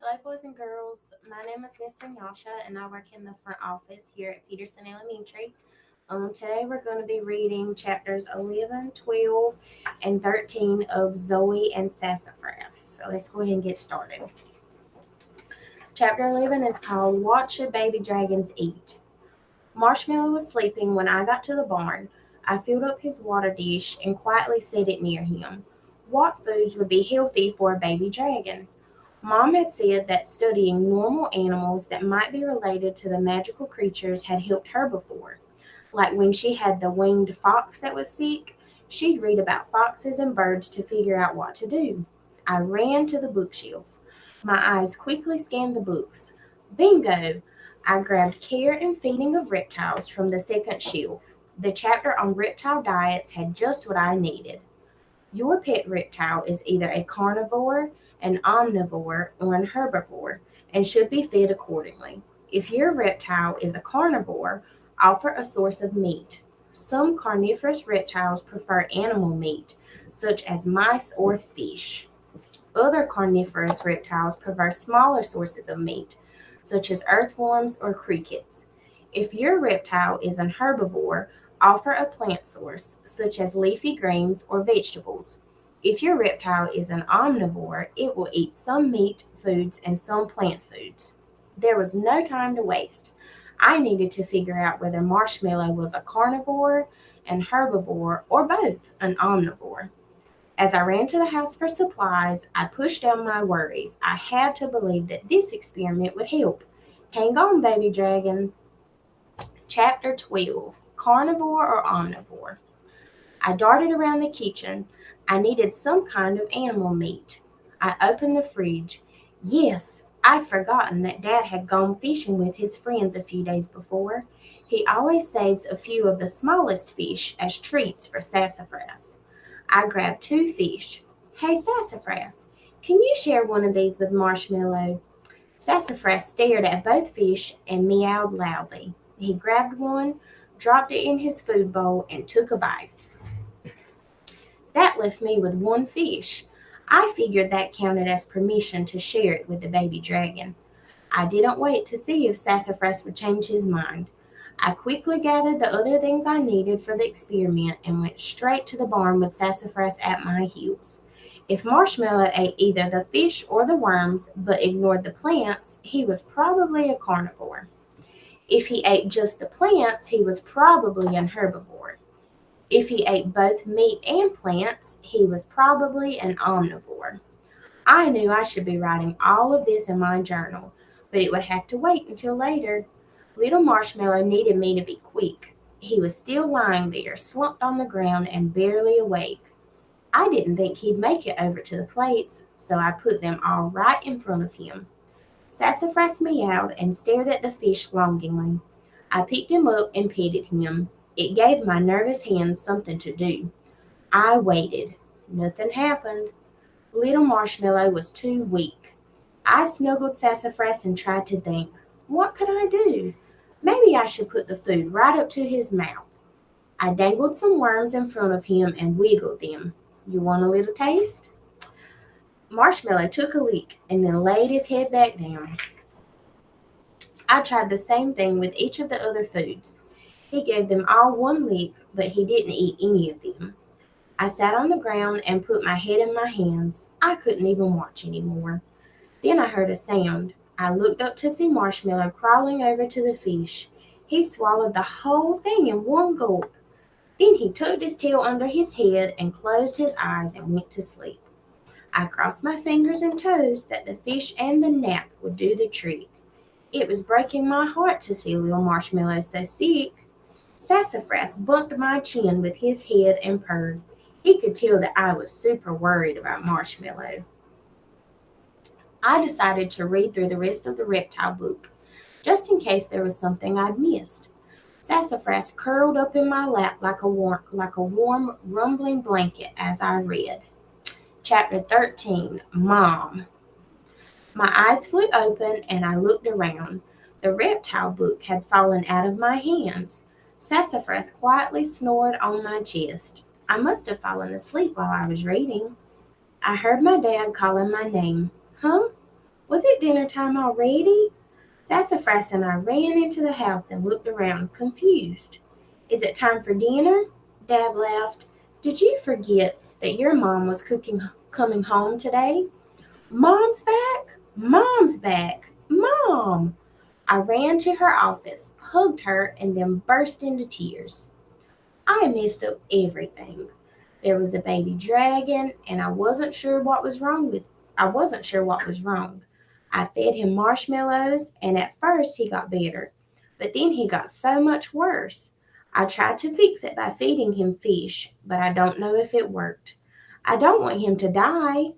Hello, boys and girls. My name is Miss Sonyasha, and I work in the front office here at Peterson Elementary. Today, we're going to be reading chapters 11, 12, and 13 of Zoey and Sassafrass. So let's go ahead and get started. Chapter 11 is called What Should Baby Dragons Eat? Marshmallow was sleeping when I got to the barn. I filled up his water dish and quietly set it near him. What foods would be healthy for a baby dragon? Mom had said that studying normal animals that might be related to the magical creatures had helped her before. Like when she had the winged fox that was sick, she'd read about foxes and birds to figure out what to do. I ran to the bookshelf. My eyes quickly scanned the books. Bingo! I grabbed Care and Feeding of Reptiles from the second shelf. The chapter on reptile diets had just what I needed. Your pet reptile is either a carnivore, an omnivore, or an herbivore, and should be fed accordingly. If your reptile is a carnivore, offer a source of meat. Some carnivorous reptiles prefer animal meat, such as mice or fish. Other carnivorous reptiles prefer smaller sources of meat, such as earthworms or crickets. If your reptile is an herbivore, offer a plant source, such as leafy greens or vegetables. If your reptile is an omnivore, it will eat some meat foods and some plant foods. There was no time to waste. I needed to figure out whether Marshmallow was a carnivore, an herbivore, or both, an omnivore. As I ran to the house for supplies, I pushed down my worries. I had to believe that this experiment would help. Hang on, baby dragon. Chapter 12 Carnivore or Omnivore? I darted around the kitchen. I needed some kind of animal meat. I opened the fridge. Yes, I'd forgotten that Dad had gone fishing with his friends a few days before. He always saves a few of the smallest fish as treats for Sassafrass. I grabbed two fish. Hey, Sassafrass, can you share one of these with Marshmallow? Sassafrass stared at both fish and meowed loudly. He grabbed one, dropped it in his food bowl, and took a bite. That left me with one fish. I figured that counted as permission to share it with the baby dragon. I didn't wait to see if Sassafrass would change his mind. I quickly gathered the other things I needed for the experiment and went straight to the barn with Sassafrass at my heels. If Marshmallow ate either the fish or the worms but ignored the plants, he was probably a carnivore. If he ate just the plants, he was probably an herbivore. If he ate both meat and plants, he was probably an omnivore. I knew I should be writing all of this in my journal, but it would have to wait until later. Little Marshmallow needed me to be quick. He was still lying there, slumped on the ground and barely awake. I didn't think he'd make it over to the plates, so I put them all right in front of him. Sassafras meowed and stared at the fish longingly. I picked him up and petted him. It gave my nervous hands something to do. I waited. Nothing happened. Little Marshmallow was too weak. I snuggled Sassafras and tried to think. What could I do? Maybe I should put the food right up to his mouth. I dangled some worms in front of him and wiggled them. You want a little taste? Marshmallow took a lick and then laid his head back down. I tried the same thing with each of the other foods. He gave them all one lick, but he didn't eat any of them. I sat on the ground and put my head in my hands. I couldn't even watch anymore. Then I heard a sound. I looked up to see Marshmallow crawling over to the fish. He swallowed the whole thing in one gulp. Then he tucked his tail under his head and closed his eyes and went to sleep. I crossed my fingers and toes that the fish and the nap would do the trick. It was breaking my heart to see little Marshmallow so sick. Sassafras bumped my chin with his head and purred. He could tell that I was super worried about Marshmallow. I decided to read through the rest of the reptile book, just in case there was something I'd missed. Sassafras curled up in my lap like a warm, rumbling blanket as I read. Chapter 13 Mom. My eyes flew open and I looked around. The reptile book had fallen out of my hands. Sassafras quietly snored on my chest. I must have fallen asleep while I was reading. I heard my dad calling my name. Huh? Was it dinner time already? Sassafrass and I ran into the house and looked around, confused. Is it time for dinner? Dad laughed. Did you forget that your mom was coming home today? Mom's back! Mom's back! Mom! I ran to her office, hugged her, and then burst into tears. I messed up everything. There was a baby dragon, and I wasn't sure what was wrong. I fed him marshmallows, and at first he got better, but then he got so much worse. I tried to fix it by feeding him fish, but I don't know if it worked. I don't want him to die,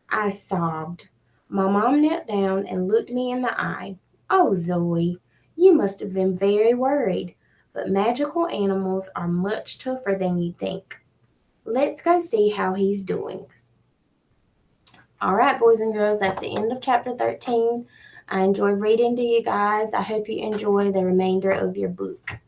I sobbed. My mom knelt down and looked me in the eye. Oh, Zoe, you must have been very worried, but magical animals are much tougher than you think. Let's go see how he's doing. All right, boys and girls, that's the end of chapter 13. I enjoyed reading to you guys. I hope you enjoy the remainder of your book.